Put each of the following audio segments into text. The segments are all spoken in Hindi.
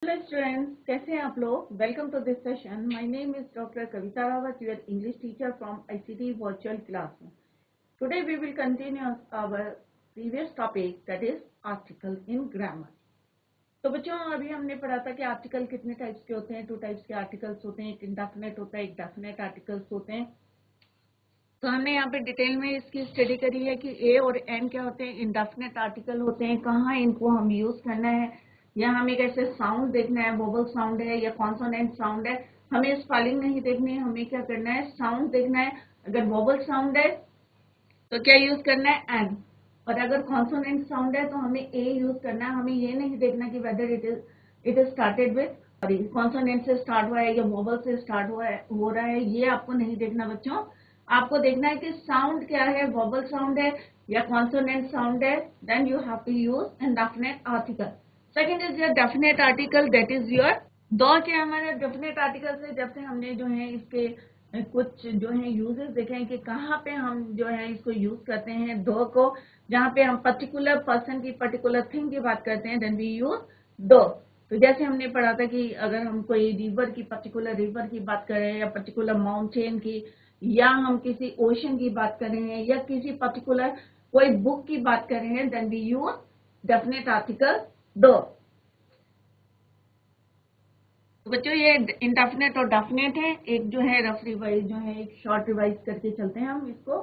हेलो स्टूडेंट्स, कैसे हैं आप लोग। Welcome to this session. My name is doctor Kavita Rawat, your English teacher from ICT virtual classroom. Today we will continue our previous topic, that is article in grammar. तो बच्चों, अभी हमने पढ़ा था कि आर्टिकल कितने टाइप्स के होते हैं। 2 टाइप्स के आर्टिकल्स होते हैं, एक इंडेफिनिट होता है, एक डेफिनेट आर्टिकल्स होते हैं। तो हमने यहाँ पे डिटेल में इसकी स्टडी करी है कि ए और एन क्या होते हैं, इंडेफिनिट आर्टिकल होते हैं, कहाँ इनको हम यूज करना है, या हमें कैसे साउंड देखना है, वोवल साउंड है या कॉन्सोनेंट साउंड है। हमें स्पेलिंग नहीं देखनी है, हमें क्या करना है, साउंड देखना है। अगर वोवल साउंड है तो क्या यूज करना है, एन। और अगर कॉन्सोनेंट साउंड है तो हमें ए यूज करना है। हमें ये नहीं देखना कि whether it is started with consonant से स्टार्ट हुआ है या वोवल से स्टार्ट हुआ है हो रहा है, ये आपको नहीं देखना बच्चों। आपको देखना है कि साउंड क्या है, वोवल साउंड है या कॉन्सोनेंट साउंड है। Then you have to use indefinite article. Second is your definite article, that is your the के हमारे डेफिनेट आर्टिकल से जब से हमने जो है इसके कुछ जो है यूजेस देखे हैं कि कहाँ पे हम जो है इसको यूज करते हैं दो को। जहाँ पे हम पर्टिकुलर पर्सन की, पर्टिकुलर थिंग की बात करते हैं, देन वी यूज दो। तो जैसे हमने पढ़ा था कि अगर हम कोई रिवर की, पर्टिकुलर रिवर की बात करें या पर्टिकुलर माउंटेन की, या हम किसी ओशन की बात कर रहे हैं या किसी पर्टिकुलर कोई बुक की बात कर रहे हैं, then we use definite article the. तो बच्चों, ये इंडेफिनेट और डेफिनेट है। एक जो है रफ रिवाइज, जो है एक शॉर्ट रिवाइज करके चलते हैं हम इसको।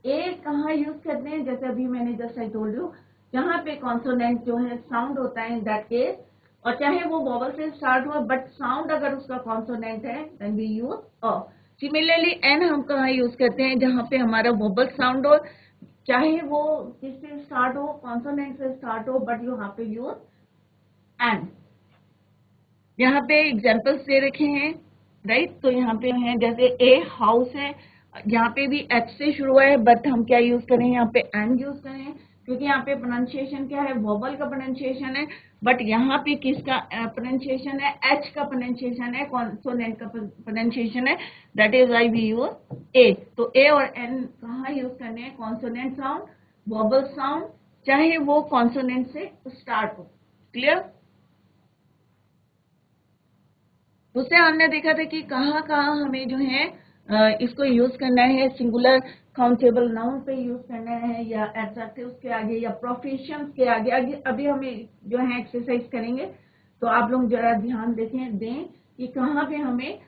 एक कहाँ यूज करते हैं, जैसे अभी मैंने जस्ट आई टोल्ड यू, जहाँ पे कॉन्सोनेंट जो है साउंड होता है इन दैट केस, और चाहे वो वॉवल से स्टार्ट हुआ बट साउंड अगर उसका कॉन्सोनेंट है, then we use a. Similarly an हम कहाँ यूज करते हैं, जहाँ पे हमारा वोबल साउंड हो, चाहे वो किससे स्टार्ट हो, कॉन्सोनेंट से स्टार्ट हो, but you have to use an. यहाँ पे एग्जाम्पल्स दे रखे हैं, राइट। तो यहाँ पे है जैसे ए हाउस है, यहाँ पे भी एच से शुरू है, बट हम क्या यूज करें, यहाँ पे एन यूज करें, क्योंकि यहाँ पे प्रोनाउंसिएशन क्या है, वोवल का प्रोनाउंसिएशन है। बट यहाँ पे किसका प्रोनाउंसिएशन है, एच का प्रोनाउंसिएशन है, कॉन्सोनेंट का प्रोनाउंसिएशन है, that is why we use A. तो ए और एन कहाँ यूज करने हैं, कॉन्सोनेंट साउंड, वोवल साउंड, चाहे वो कॉन्सोनेंट से स्टार्ट हो। क्लियर। उससे हमने देखा था कि कहाँ कहाँ हमें जो है इसको यूज करना है, सिंगुलर काउंटेबल नाउन पे यूज करना है, या एडजेक्टिव्स के आगे, या प्रोफेशंस के आगे। अभी हमें जो है एक्सरसाइज करेंगे, तो आप लोग जरा ध्यान दें कि कहाँ पे हमें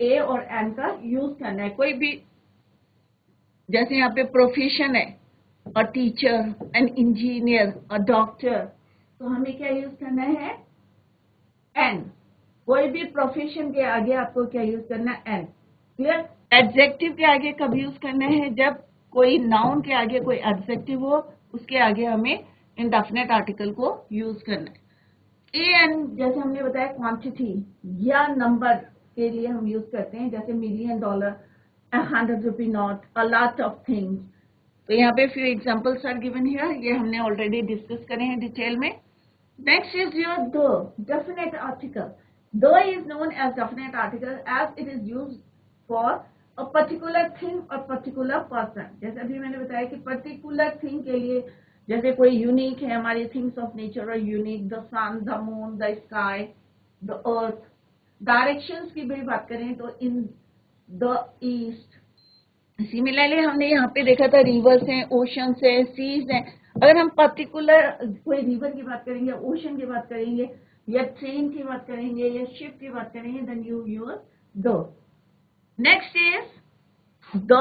ए और एन का यूज करना है। कोई भी, जैसे यहाँ पे प्रोफेशन है, a teacher, an engineer, a doctor, तो हमें क्या यूज करना है, एन। कोई भी प्रोफेशन के आगे आपको क्या यूज करना है, एन। क्लियर। एडजेक्टिव के आगे कब यूज करना है, जब कोई नाउन के आगे कोई एडजेक्टिव हो, उसके आगे हमें इंडेफिनिट आर्टिकल को यूज करना है। ए एन जैसे हमने बताया क्वांटिटी या नंबर के लिए हम यूज करते हैं, जैसे $1,000,000, ₹100 note, a lot of things. तो यहाँ पे few examples are given here, ये हमने ऑलरेडी डिस्कस करे हैं डिटेल में। Next is your the definite article. The is known as definite article as it is used for a particular thing or particular person. जैसे अभी मैंने बताया कि particular thing के लिए, जैसे कोई unique है, हमारी things of nature are unique, the sun, the moon, the sky, the earth. Directions की भी बात करें तो in the east. सिमिलरली हमने यहाँ पे देखा था रिवर्स हैं, ओशंस है, सीज हैं। अगर हम पर्टिकुलर कोई रिवर की बात करेंगे, ओशन की बात करेंगे, या ट्रेन की बात करेंगे, या शिप की बात करेंगे, then you use the. Next is the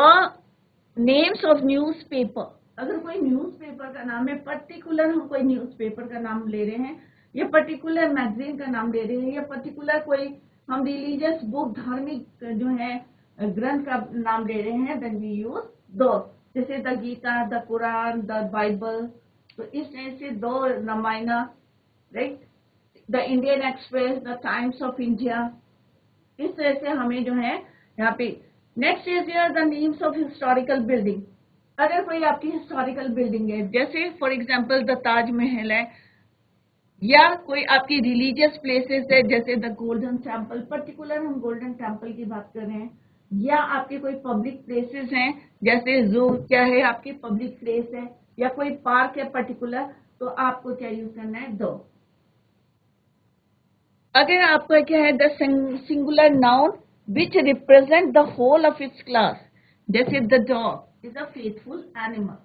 names of newspaper. अगर कोई न्यूज पेपर का नाम है, पर्टिकुलर हम कोई न्यूज पेपर का नाम ले रहे हैं, या पर्टिकुलर मैगजीन का नाम ले रहे हैं, या पर्टिकुलर कोई हम रिलीजियस बुक, धार्मिक जो है ग्रंथ का नाम ले रहे हैं, देन वी यूज दो। जैसे the Gita, the Quran, the Bible. तो इस तरह से the, Ramayana, right, the Indian Express, the Times of India. इस तरह से हमें जो है यहाँ पे। Next is the names of historical building. अगर कोई आपकी हिस्टोरिकल बिल्डिंग है, जैसे फॉर एग्जांपल द ताजमहल है, या कोई आपकी रिलीजियस प्लेसेस है, जैसे द गोल्डन टेम्पल, पर्टिकुलर हम गोल्डन टेम्पल की बात कर रहे हैं, या आपके कोई पब्लिक प्लेसेस हैं, जैसे जू क्या है, आपकी पब्लिक प्लेस है, या कोई पार्क है पर्टिकुलर, तो आपको क्या यूज करना है, दो। अगर आपका क्या है the singular noun which represent the whole of its class, जैसे the dog is a faithful animal,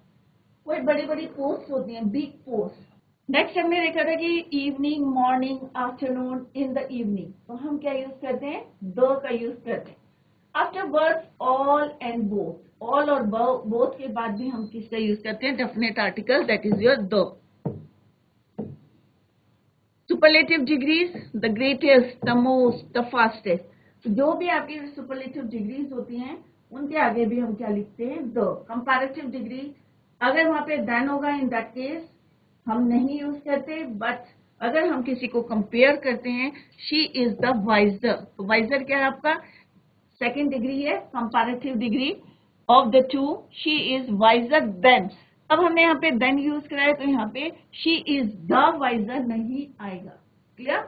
कोई बड़ी बड़ी पोस्ट होती हैं, बिग पोस्ट। नेक्स्ट हमने देखा था कि evening, morning, afternoon, in the evening, तो हम क्या यूज करते हैं, द का यूज करते हैं। After words all and both, all और बोथ के बाद भी हम किसका यूज करते हैं, definite article, that is your the. Superlative degrees, the greatest, the most, the fastest, तो जो भी आपकी सुपरलेटिव डिग्रीज होती हैं उनके आगे भी हम क्या लिखते हैं, द। कंपैरेटिव डिग्री, अगर वहां पे देन होगा, इन दैट केस हम नहीं यूज करते, बट अगर हम किसी को कंपेयर करते हैं, शी इज द वाइजर, तो वाइजर क्या है आपका, सेकेंड डिग्री है, comparative degree of the two, she is visor then. अब हमने यहाँ पे देन यूज कराया तो यहाँ पे शी इज द वाइजर नहीं आएगा। क्लियर?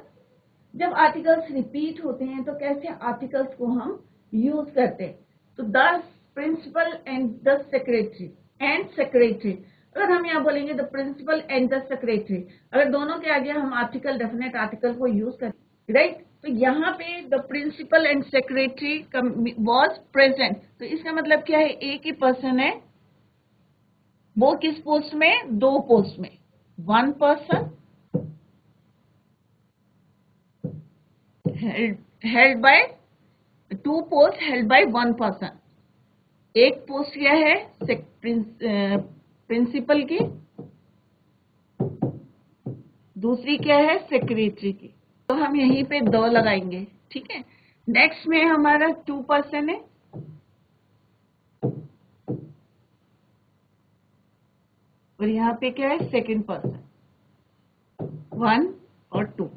जब आर्टिकल्स रिपीट होते हैं तो कैसे आर्टिकल्स को हम यूज करते हैं, तो the principal and the secretary, and secretary, अगर हम यहाँ बोलेंगे the principal and the secretary, अगर दोनों के आगे हम आर्टिकल, डेफिनेट आर्टिकल को यूज करते, राइट, तो यहाँ पे the principal and secretary was present, तो इसका मतलब क्या है, एक ही पर्सन है, वो किस पोस्ट में, दो पोस्ट में, one person held by, two post held by one person, एक पोस्ट क्या है, प्रिंसिपल की, दूसरी क्या है, सेक्रेटरी की, तो हम यहीं पे दो लगाएंगे, ठीक है। नेक्स्ट में हमारा टू पर्सन है, और यहाँ पे क्या है, सेकंड पर्सन, वन और टू,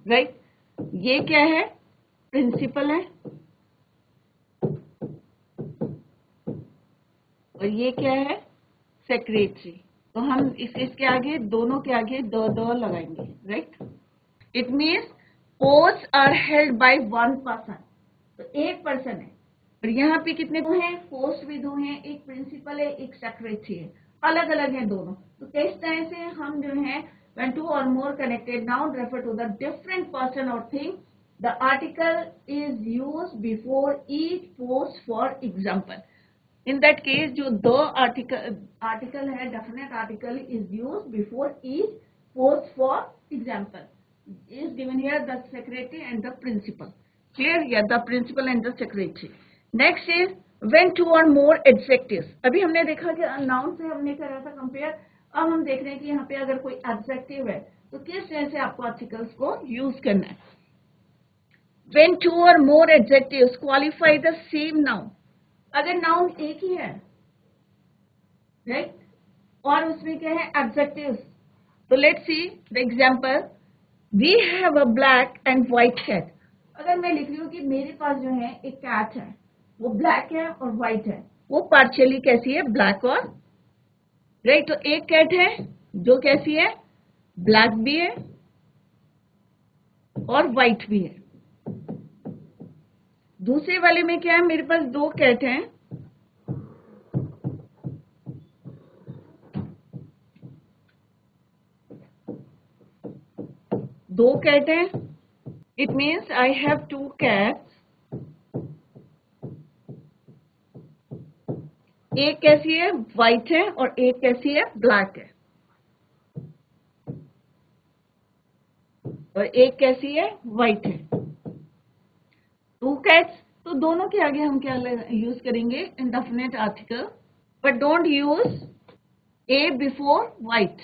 राइट। ये क्या है, प्रिंसिपल है, और ये क्या है, सेक्रेटरी, तो हम इसके आगे, दोनों के आगे दो दो लगाएंगे, right. It means post are held by one person, तो एक पर्सन है, और यहाँ पे कितने दो हैं, पोस्ट भी दो हैं, एक प्रिंसिपल है, एक सेक्रेटरी है, अलग अलग है दोनों, तो किस तरह से हम जो है, when two or more connected noun refer to the different person or thing, the article is used before each post, for example, in that case जो दो आर्टिकल है, definite article is use before each post, for example is given here the secretary and the principal. Clear? Yeah, the principal and the secretary. Next is when two or more adjectives. अभी हमने देखा कि noun से हमने करा था compare. अब हम देख रहे हैं कि यहाँ पे अगर कोई adjective है तो किस तरह से आपको articles को use करना है. When two or more adjectives qualify the same noun. अगर noun एक ही है, right? और उसमें क्या है, adjectives. तो let's see the example. We have a black and white cat. अगर मैं लिख रही हूँ कि मेरे पास जो है एक कैट है, वो ब्लैक है और व्हाइट है, वो पार्शियली कैसी है, ब्लैक और राइट, तो एक कैट है जो कैसी है, ब्लैक भी है और व्हाइट भी है। दूसरे वाले में क्या है, मेरे पास दो कैट हैं, दो कैट हैं, it means I have two cats, एक कैसी है, व्हाइट है और एक कैसी है, ब्लैक है, और एक कैसी है, व्हाइट है, टू कैट्स, तो दोनों के आगे हम क्या यूज करेंगे, indefinite article, but don't use A before white,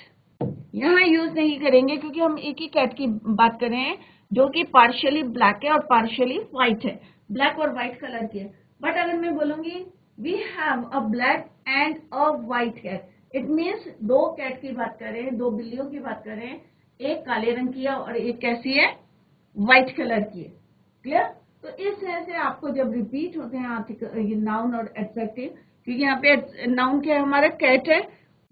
यहाँ यूज नहीं करेंगे क्योंकि हम एक ही कैट की बात कर रहे हैं जो कि पार्शियली ब्लैक है और पार्शियली व्हाइट है, ब्लैक और व्हाइट कलर की है। बट अगर मैं बोलूंगी we have a black and a white cat, it means दो कैट की बात कर रहे हैं, दो बिल्लियों की बात कर रहे हैं, एक काले रंग की है और एक कैसी है, व्हाइट कलर की है। क्लियर? तो इस तरह से आपको जब रिपीट होते हैं आर्टिकल, ये नाउन और एडजेक्टिव, क्योंकि यहाँ पे नाउन क्या है, हमारा कैट है,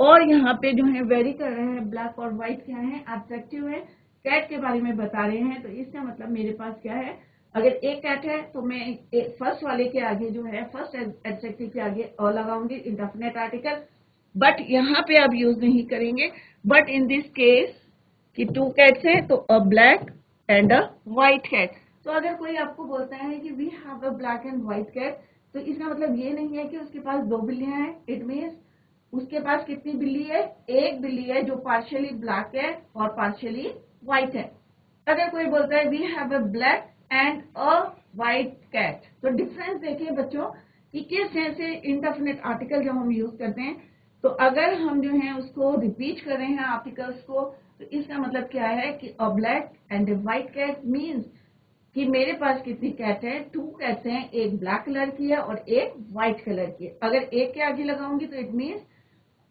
और यहाँ पे जो है वेरी कर रहे हैं, ब्लैक और व्हाइट क्या है, एडजेक्टिव है, कैट के बारे में बता रहे हैं, तो इसका मतलब मेरे पास क्या है, अगर एक कैट है तो मैं फर्स्ट वाले के आगे जो है, फर्स्ट एडजेक्टिव के आगे अ लगाऊंगी, इंडेफिनिट आर्टिकल, बट यहाँ पे आप यूज नहीं करेंगे। बट इन दिस केस कि टू कैट्स हैं तो a black and a white cat. तो अगर कोई आपको बोलता है कि we have a black and white cat, तो इसका मतलब ये नहीं है कि उसके पास 2 बिल्लियां हैं। इट मीन्स उसके पास कितनी बिल्ली है? एक बिल्ली है जो पार्शियली ब्लैक है और पार्शियली व्हाइट है। अगर कोई बोलता है we have a black and a white cat, तो डिफरेंस देखिए बच्चों कि किस जैसे इंडेफिनिट आर्टिकल जब हम यूज करते हैं, तो अगर हम जो है उसको रिपीट कर रहे हैं आर्टिकल्स को, तो इसका मतलब क्या है कि a black and a white cat means कि मेरे पास कितनी कैट है? 2 कैट्स हैं, एक ब्लैक कलर की है और एक व्हाइट कलर की है। अगर एक के आगे लगाऊंगी तो it means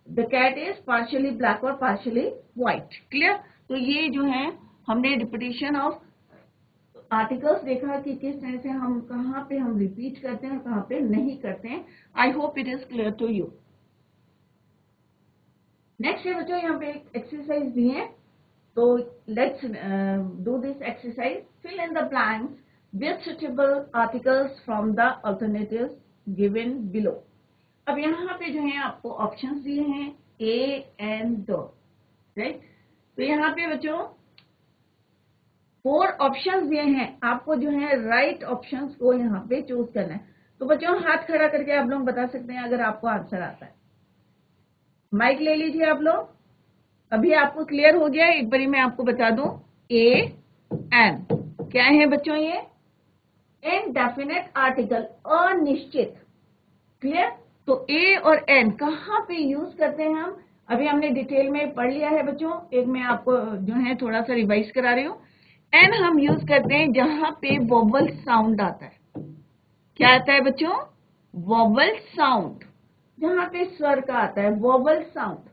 the cat is partially black और पार्शियली व्हाइट। क्लियर? तो ये जो है हमने रिपीटिशन ऑफ आर्टिकल्स देखा कि किस तरह से हम कहाँ पे हम रिपीट करते हैं और कहाँ पे नहीं करते हैं। I hope it is clear to you. Next है बच्चों, यहाँ पे एक एक्सरसाइज दी है, तो let's do this exercise. Fill in the blanks with suitable articles from the alternatives given below. अब यहाँ पे जो है आपको ऑप्शंस दिए हैं ए एंड द, राइट? तो यहाँ पे बच्चों 4 ऑप्शंस दिए हैं, आपको जो है राइट ऑप्शंस को यहाँ पे चूज करना है। तो बच्चों हाथ खड़ा करके आप लोग बता सकते हैं अगर आपको आंसर आता है। माइक ले लीजिए आप लोग। अभी आपको क्लियर हो गया? एक बारी मैं आपको बता दूं, ए एन क्या है बच्चों? ये इनडेफिनेट आर्टिकल, अनिश्चित। क्लियर? तो ए और एन कहाँ पे यूज करते हैं हम? अभी हमने डिटेल में पढ़ लिया है बच्चों। एक मैं आपको जो है थोड़ा सा रिवाइज करा रही हूँ। एन हम यूज करते हैं जहां पे वोवल साउंड आता है। क्या आता है बच्चों? Vowel sound. जहां पे स्वर का आता है vowel sound,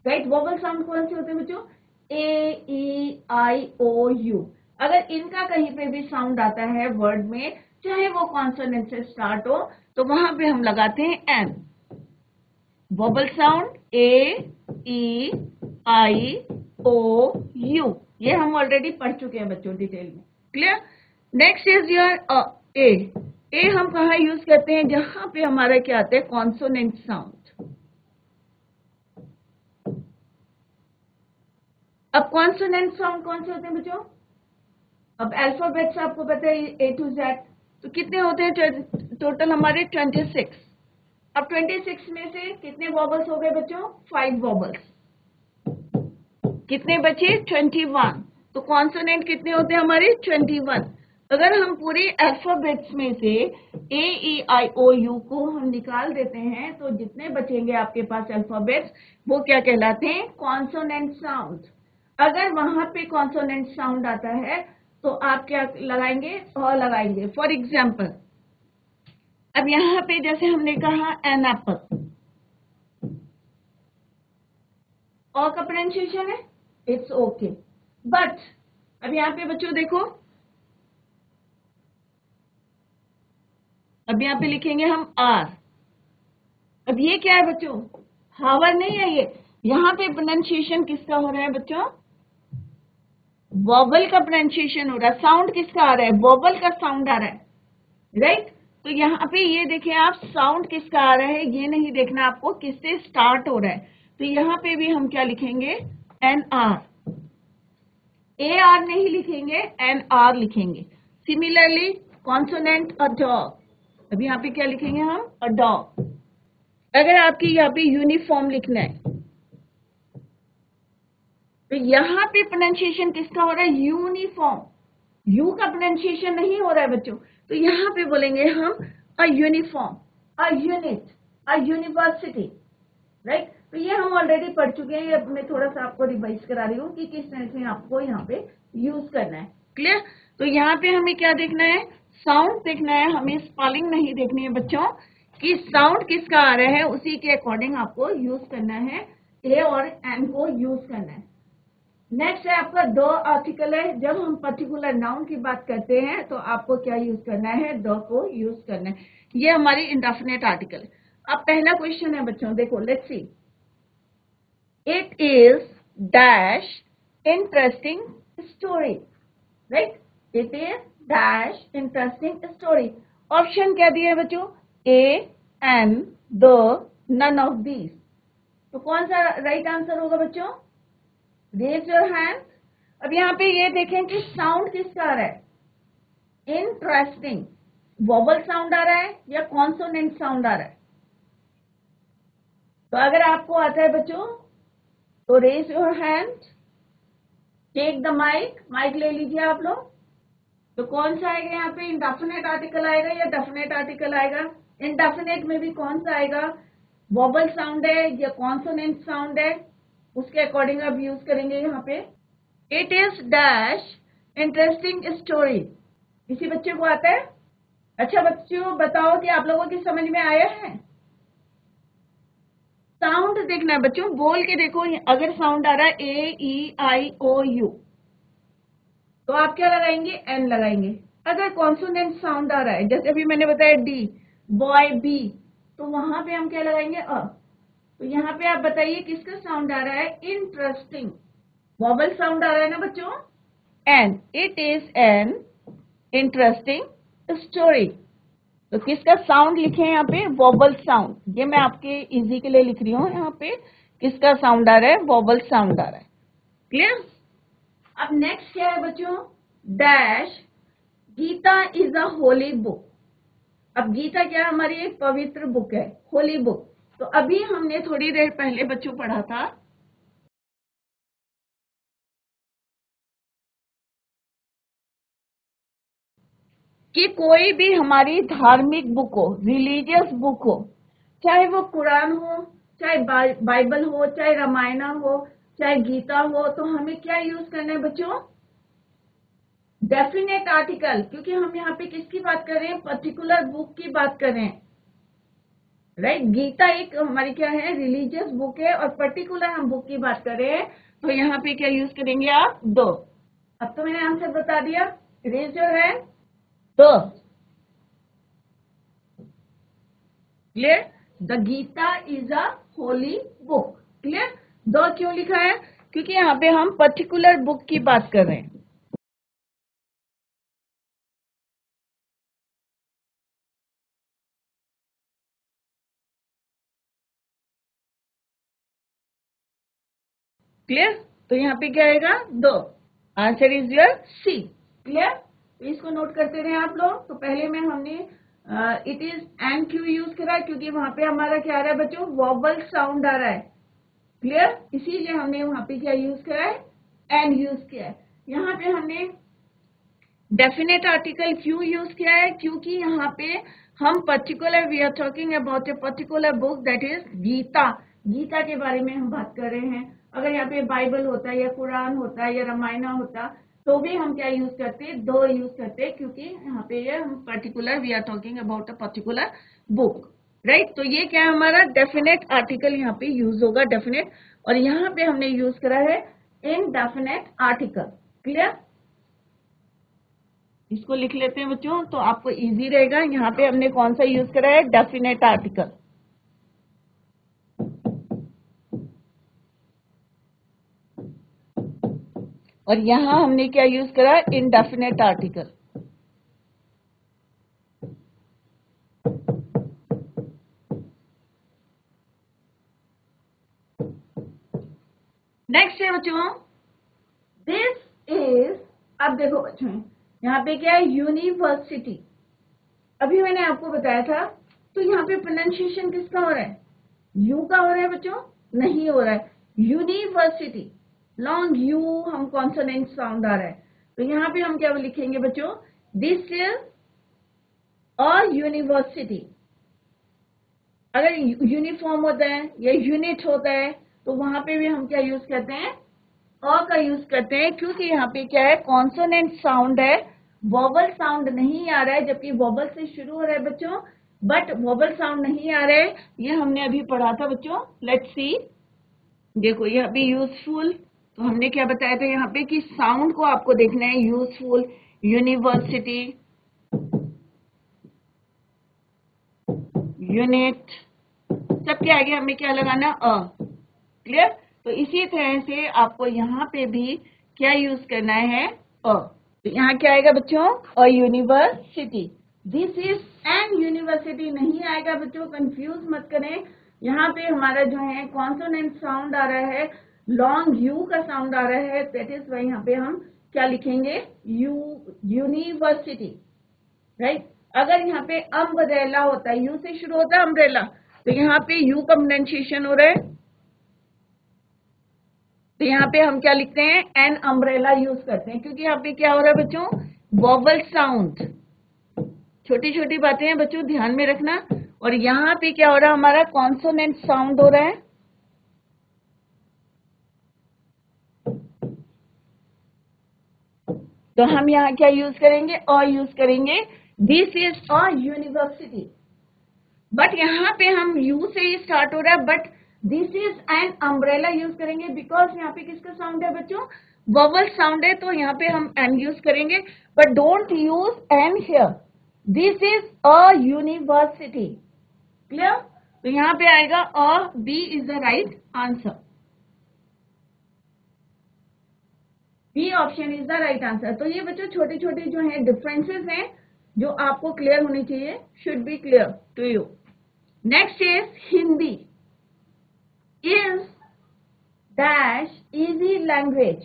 right? Vowel sound कौन से होते हैं बच्चों? ए, ई, आई, ओ, यू। अगर इनका कहीं पे भी साउंड आता है वर्ड में, चाहे वो कॉन्सोनेंट से स्टार्ट हो, तो वहां पे हम लगाते हैं an. Vowel sound A, E, I, O, U, ये हम ऑलरेडी पढ़ चुके हैं बच्चों डिटेल में। Clear? Next is your a. A हम कहा यूज करते हैं? जहां पे हमारा क्या आता है? Consonant sound. अब कॉन्सोनेंट साउंड कौन से होते हैं बच्चों? अब अल्फाबेट्स आपको पता है ए टू जेड, तो कितने होते हैं टोटल? हमारे 26। अब 26 में से कितने वॉबल्स हो गए बच्चों? 5 वॉबल्स। कितने बचे? 21। तो कॉन्सोनेंट कितने होते हैं हमारे? 21। अगर हम पूरे अल्फाबेट्स में से ए, ई, आई, ओ, यू को हम निकाल देते हैं, तो जितने बचेंगे आपके पास अल्फाबेट्स, वो क्या कहलाते हैं? Consonant sound. अगर वहां पे कॉन्सोनेंट साउंड आता है तो आप क्या लगाएंगे? अ लगाएंगे। फॉर एग्जाम्पल, अब यहां पे जैसे हमने कहा एन एप्पल, अ का प्रोनाउंसिएशन है, इट्स ओके। बट अब यहाँ पे बच्चों देखो, अब यहाँ पे लिखेंगे हम आर। अब ये क्या है बच्चों? हावर नहीं है ये। यहाँ पे प्रोनाउंसिएशन किसका हो रहा है बच्चों? वॉवल का प्रोनाउंसिएशन हो रहा है। साउंड किसका आ रहा है? वॉवल का साउंड आ रहा है, राइट? तो यहाँ पे ये देखिए आप, साउंड किसका आ रहा है ये नहीं देखना आपको, किससे स्टार्ट हो रहा है। तो यहाँ पे भी हम क्या लिखेंगे? N R. ए आर नहीं लिखेंगे, एन आर लिखेंगे। सिमिलरली कॉन्सोनेंट अ डॉग, अभी यहाँ पे क्या लिखेंगे हम? A dog. अगर आपकी यहाँ पे यूनिफॉर्म लिखना है, तो यहाँ पे प्रोनाउंसिएशन किसका हो रहा है? यूनिफॉर्म। यू का प्रोनाउंसिएशन नहीं हो रहा है बच्चों, तो यहाँ पे बोलेंगे हम a uniform, a unit, a university, right? तो ये हम ऑलरेडी पढ़ चुके हैं, ये मैं थोड़ा सा आपको रिवाइज करा रही हूँ कि किस तरह से आपको यहाँ पे यूज करना है। क्लियर? तो यहाँ पे हमें क्या देखना है? साउंड देखना है, हमें स्पेलिंग नहीं देखनी है बच्चों, कि साउंड किसका आ रहा है, उसी के अकॉर्डिंग आपको यूज करना है, ए और एन को यूज करना है। नेक्स्ट है आपका द आर्टिकल है। जब हम पर्टिकुलर नाउन की बात करते हैं तो आपको क्या यूज करना है? द को यूज करना है। ये हमारी इंडेफिनिट आर्टिकल है। अब पहला क्वेश्चन है बच्चों, देखो, let's see. It is dash interesting story, right? It is dash interesting story. Option क्या दिए है बच्चों? A, an, the, none of these. तो कौन सा राइट आंसर होगा बच्चों? Raise your hand. अब यहाँ पे ये देखें कि साउंड किसका आ रहा है, इंटरेस्टिंग, वोवल साउंड आ रहा है या कॉन्सोनेंट साउंड आ रहा है। तो अगर आपको आता है बच्चों तो raise your hand, take the mike, mike ले लीजिए आप लोग। तो कौन सा आएगा यहाँ पे, इंडेफिनेट आर्टिकल आएगा या डेफिनेट आर्टिकल आएगा? इंडेफिनेट में भी कौन सा आएगा, वोवल साउंड है या कॉन्सोनेंट साउंड है, उसके अकॉर्डिंग आप यूज करेंगे यहाँ पे। It is dash interesting story, किसी बच्चे को आता है? अच्छा बच्चों बताओ कि आप लोगों की समझ में आया है? साउंड देखना है बच्चों, बोल के देखो, अगर साउंड आ रहा है AEIOU तो आप क्या लगाएंगे, एन लगाएंगे। अगर कॉन्सोनेंट साउंड आ रहा है, जैसे अभी मैंने बताया डी, बॉय बी, तो वहां पे हम क्या लगाएंगे, अ। तो यहाँ पे आप बताइए किसका साउंड आ रहा है, इंटरेस्टिंग, वॉवल साउंड आ रहा है ना बच्चों, an, it is an interesting story. तो किसका साउंड लिखे हैं यहाँ पे, वोबल साउंड, ये मैं आपके इजी के लिए लिख रही हूँ यहाँ पे, किसका साउंड आ रहा है, वोबल साउंड आ रहा है। क्लियर? अब नेक्स्ट क्या है बच्चों, dash Gita is a holy book. अब गीता क्या है, हमारी एक पवित्र बुक है, होली बुक। तो अभी हमने थोड़ी देर पहले बच्चों पढ़ा था कि कोई भी हमारी धार्मिक बुक हो, रिलीजियस बुक हो, चाहे वो कुरान हो, चाहे बाइबल हो, चाहे रामायण हो, चाहे गीता हो, तो हमें क्या यूज करना है बच्चों, डेफिनेट आर्टिकल, क्योंकि हम यहाँ पे किसकी बात कर रहे हैं, पर्टिकुलर बुक की बात कर रहे हैं, राइट। गीता एक हमारी क्या है, रिलीजियस बुक है, और पर्टिकुलर हम बुक की बात कर रहे हैं, तो यहाँ पे क्या यूज करेंगे आप, दो। अब तो मैंने आंसर बता दिया, रेज योर हैंड, दो। Clear? The Gita is a holy book. Clear? दो क्यों लिखा है, क्योंकि यहाँ पे हम पर्टिकुलर बुक की बात कर रहे हैं। क्लियर? तो यहाँ पे क्या आएगा, दो। Answer is your C. Clear? तो इसको नोट करते रहे आप लोग। तो पहले में हमने it is N Q use करा, क्योंकि वहां पे हमारा क्या आ रहा है बच्चों, वॉबल साउंड आ रहा है। क्लियर? इसीलिए हमने वहां पे क्या यूज करा है, एन यूज किया है। यहाँ पे हमने डेफिनेट आर्टिकल क्यों यूज किया है, क्योंकि यहाँ पे हम particular, we are talking about a particular book that is Gita. Gita के बारे में हम बात कर रहे हैं। अगर यहाँ पे बाइबल होता या कुरान होता या रामायण होता तो भी हम क्या यूज करते, दो यूज करते, क्योंकि यहाँ पे ये हम particular, we are talking about a particular book, right. तो ये क्या है, हमारा डेफिनेट आर्टिकल यहाँ पे यूज होगा, डेफिनेट। और यहाँ पे हमने यूज करा है इनडेफिनेट आर्टिकल। क्लियर? इसको लिख लेते हैं बच्चों, तो आपको इजी रहेगा। यहाँ पे हमने कौन सा यूज करा है, डेफिनेट आर्टिकल। और यहाँ हमने क्या यूज करा, इनडेफिनेट आर्टिकल। नेक्स्ट है बच्चों, दिस इज, अब देखो बच्चों यहाँ पे क्या है, यूनिवर्सिटी। अभी मैंने आपको बताया था, तो यहाँ पे प्रोनाउंसिएशन किसका हो रहा है, यू का हो रहा है बच्चों, नहीं हो रहा है, यूनिवर्सिटी, लॉन्ग यू हम कॉन्सोनेंट साउंड आ रहा है। तो यहाँ पे हम क्या लिखेंगे बच्चों, दिस इज अ यूनिवर्सिटी। अगर यूनिफॉर्म होता है या यूनिट होता है तो वहां पे भी हम क्या यूज करते हैं, अ का यूज करते हैं, क्योंकि यहाँ पे क्या है, कॉन्सोनेंट साउंड है, वोबल साउंड नहीं आ रहा है, जबकि वोबल से शुरू हो रहा है बच्चों, बट वोबल साउंड नहीं आ रहा है। ये हमने अभी पढ़ा था बच्चों, लेट्स सी। देखो यहाँ पे यूजफुल, तो हमने क्या बताया था यहाँ पे कि साउंड को आपको देखना है, यूजफुल, यूनिवर्सिटी, यूनिट, सबके आगे हमें क्या लगाना, अ। क्लियर? तो इसी तरह से आपको यहाँ पे भी क्या यूज करना है, अ। तो यहाँ क्या आएगा बच्चों, a university. This is an university नहीं आएगा बच्चों, कंफ्यूज मत करें। यहाँ पे हमारा जो है कॉन्सोनेंट साउंड आ रहा है, लॉन्ग यू का साउंड आ रहा है, दैट इज वाई यहाँ पे हम क्या लिखेंगे, यूनिवर्सिटी, राइट। अगर यहाँ पे अम्ब्रेला होता है, यू से शुरू होता है अम्ब्रेला, तो यहाँ पे यू का प्रोनाउंसिएशन हो रहा है, तो यहाँ पे हम क्या लिखते हैं, एन अम्ब्रेला यूज करते हैं, क्योंकि यहाँ पे क्या हो रहा है बच्चों, वॉवल साउंड। छोटी छोटी बातें हैं बच्चों, ध्यान में रखना। और यहाँ पे क्या हो रहा है, हमारा कॉन्सोनेंट साउंड हो रहा है, तो हम यहाँ क्या यूज करेंगे, अ यूज करेंगे, this is a university. But यहाँ पे हम यू से ही स्टार्ट हो रहा है, but this is an umbrella use करेंगे, बिकॉज यहाँ पे किसका साउंड है बच्चों, वॉवल साउंड है, तो यहाँ पे हम एन यूज करेंगे, but don't use an here, this is a university. Clear? तो यहाँ पे आएगा a, B is the right answer, B option is the right answer. तो ये बच्चों छोटे छोटे जो है डिफरेंसेस हैं जो आपको क्लियर होनी चाहिए, should be clear to you. Next is Hindi is dash easy language.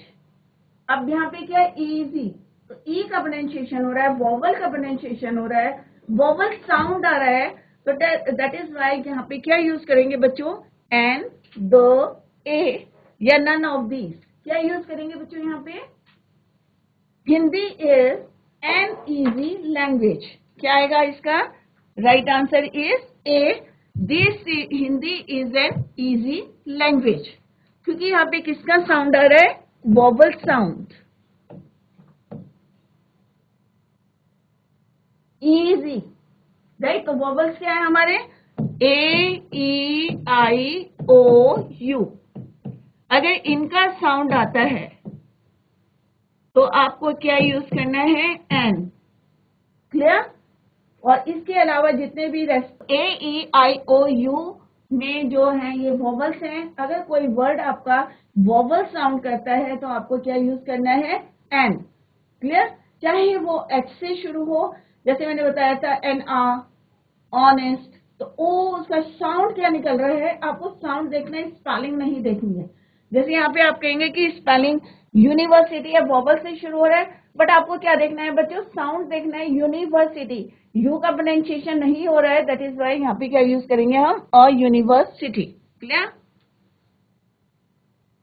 अब यहाँ पे क्या है, इजी, तो ई का प्रोनाउंसिएशन हो रहा है, वॉवल का प्रोनाउंसिएशन हो रहा है, वॉवल साउंड आ रहा है, तो दैट इज वाई यहाँ पे क्या यूज करेंगे बच्चों, एन, द, ए या नन ऑफ दीज, क्या यूज करेंगे बच्चों यहाँ पे, Hindi is an easy language. क्या आएगा इसका right answer is a, this Hindi is an easy language, क्योंकि यहाँ पे किसका साउंड आ रहा है, वॉवल साउंड, इजी, राइट। तो वॉवल्स क्या है हमारे, ए, ई, आई, ओ, यू। अगर इनका साउंड आता है तो आपको क्या यूज करना है, एन। क्लियर? और इसके अलावा जितने भी ए, ई, आई, ओ, यू में जो है ये वॉवल्स हैं, अगर कोई वर्ड आपका वॉवल साउंड करता है तो आपको क्या यूज करना है, एन। क्लियर? चाहे वो एच से शुरू हो, जैसे मैंने बताया था एन आर, ऑनेस्ट, तो ओ उसका साउंड क्या निकल रहा है, आपको साउंड देखना है, स्पेलिंग नहीं देखनी है। जैसे यहाँ पे आप कहेंगे कि स्पेलिंग यूनिवर्सिटी या वॉवल से शुरू हो रहा है, बट आपको क्या देखना है बच्चों, साउंड देखना है, यूनिवर्सिटी, यू का प्रोनाउंसिएशन नहीं हो रहा है, दैट इज वाई यहाँ पे क्या यूज करेंगे हम, अ यूनिवर्सिटी। क्लियर?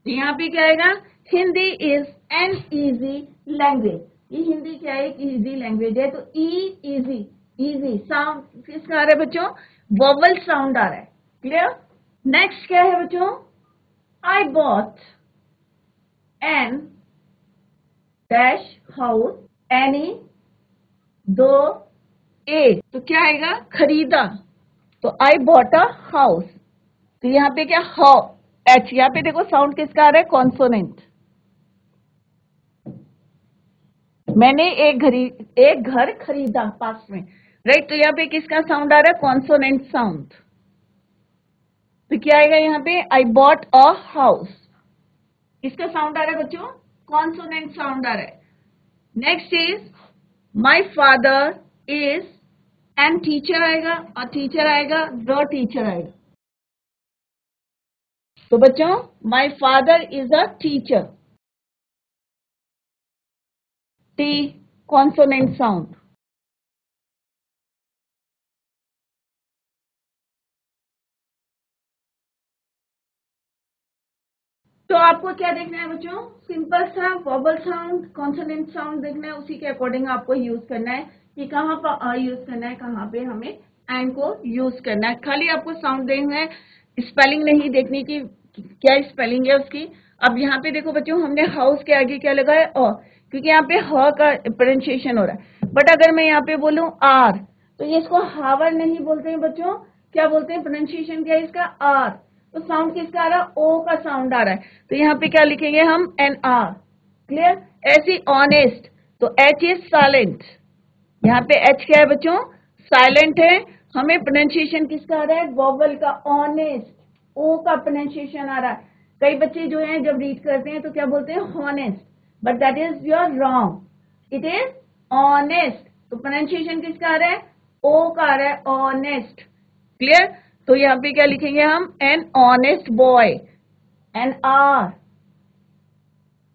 यहाँ पे क्या आएगा, Hindi is an easy language. ये हिंदी क्या है, एक इजी लैंग्वेज है, तो ई इजी, इजी साउंड किसका आ रहा है बच्चों, वोवल साउंड आ रहा है। क्लियर? नेक्स्ट क्या है बच्चों, I bought N dash house any दो एज, तो क्या आएगा, खरीदा, तो आई बॉट अ हाउस, तो यहाँ पे क्या, हाउ, एच, यहाँ पे देखो साउंड किसका आ रहा है, कॉन्सोनेंट। मैंने एक घर खरीदा पास में, राइट, तो यहाँ पे किसका साउंड आ रहा है, कॉन्सोनेंट साउंड, तो क्या आएगा यहाँ पे, आई बॉट अ हाउस, किसका साउंड आ रहा है बच्चों, कॉन्सोनेंट साउंड आ रहा है। Next is my father is, and teacher आएगा, और टीचर आएगा, द टीचर आएगा, तो बच्चों my father is a teacher, T consonant sound. तो आपको क्या देखना है बच्चों, सिंपल सा वॉवल साउंड, कॉन्सोनेंट साउंड देखना है, उसी के अकॉर्डिंग आपको यूज करना है कि कहाँ पर अ यूज करना है, कहाँ पे हमें एन को यूज करना है। खाली आपको साउंड देखना है, स्पेलिंग नहीं देखनी कि क्या स्पेलिंग है उसकी। अब यहाँ पे देखो बच्चों, हमने हाउस के आगे क्या लगा है, अ, क्योंकि यहाँ पे ह का प्रोनाउंसिएशन हो रहा है, बट अगर मैं यहाँ पे बोलूं आर, तो ये इसको हावर नहीं बोलते हैं बच्चों, क्या बोलते हैं, प्रोनाउंसिएशन क्या है इसका, आर, तो साउंड किसका आ रहा है, ओ का साउंड आ रहा है, तो यहाँ पे क्या लिखेंगे हम, एन आर। क्लियर? ऐसी ऑनेस्ट, तो एच इज साइलेंट, यहाँ पे एच क्या है बच्चों, साइलेंट है, हमें प्रोनाउंसिएशन किसका आ रहा है, वॉवल का, ऑनेस्ट, ओ का प्रोनाउंसिएशन आ रहा है। कई बच्चे जो हैं जब रीड करते हैं तो क्या बोलते हैं, honest, but that is your wrong, it is honest, तो प्रोनाउंसिएशन किसका आ रहा है, ओ का आ रहा है, ऑनेस्ट। क्लियर? तो यहाँ पे क्या लिखेंगे हम, an honest boy, an R,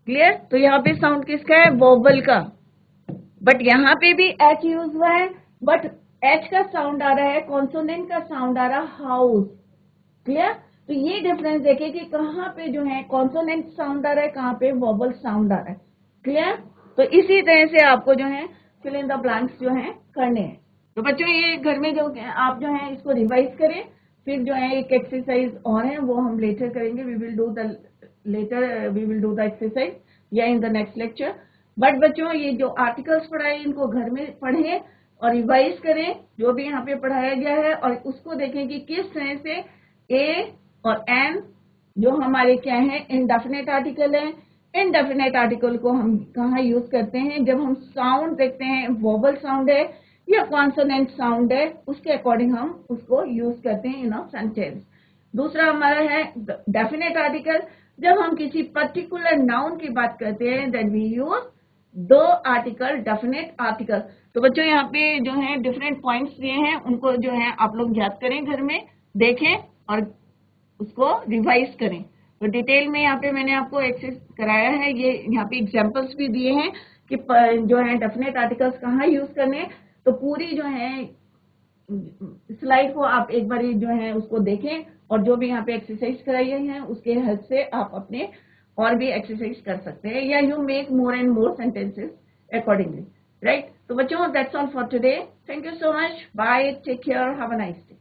clear? तो यहाँ पे साउंड किसका है? वोवल का। बट यहाँ पे भी एच यूज हुआ है, बट एच का साउंड आ रहा है, कॉन्सोनेंट का साउंड आ रहा है हाउस। क्लियर? तो ये डिफरेंस देखिए कि कहाँ पे जो है कॉन्सोनेंट साउंड आ रहा है, कहाँ पे वोवल साउंड आ रहा है। क्लियर? तो इसी तरह से आपको जो है फिल इन द ब्लैंक्स जो है करने हैं। तो बच्चों ये घर में जो आप जो है इसको रिवाइज करें, फिर जो है एक एक्सरसाइज और है वो हम लेटर करेंगे, we will do the exercise या in the next lecture. But बच्चों ये जो आर्टिकल्स पढ़ाए इनको घर में पढ़ें और रिवाइज करें जो भी यहाँ पे पढ़ाया गया है, और उसको देखें कि किस तरह से ए और एन जो हमारे क्या है इनडेफिनेट आर्टिकल है, इनडेफिनेट आर्टिकल को हम कहाँ यूज करते हैं, जब हम साउंड देखते हैं वोवल साउंड है या कॉन्सोनेंट साउंड है, उसके अकॉर्डिंग हम उसको यूज करते हैं इन अ सेंटेंस। दूसरा हमारा है डेफिनेट आर्टिकल, जब हम किसी पर्टिकुलर नाउन की बात करते हैं देन वी यूज दो आर्टिकल, डेफिनेट आर्टिकल। तो बच्चों यहाँ पे जो है डिफरेंट पॉइंट्स दिए हैं, उनको जो है आप लोग याद करें, घर में देखें और उसको रिवाइज करें। तो डिटेल में यहाँ पे मैंने आपको एक्सेस कराया है, ये यहाँ पे एग्जांपल्स भी दिए हैं कि जो है डेफिनेट आर्टिकल्स कहाँ यूज करने। तो पूरी जो है स्लाइड को आप एक बार जो है उसको देखें, और जो भी यहाँ पे एक्सरसाइज कराई है उसके हेल्प से आप अपने और भी एक्सरसाइज कर सकते हैं, या you make more and more sentences accordingly. Right? तो बच्चों that's all for today. Thank you so much, bye, take care, have a nice day.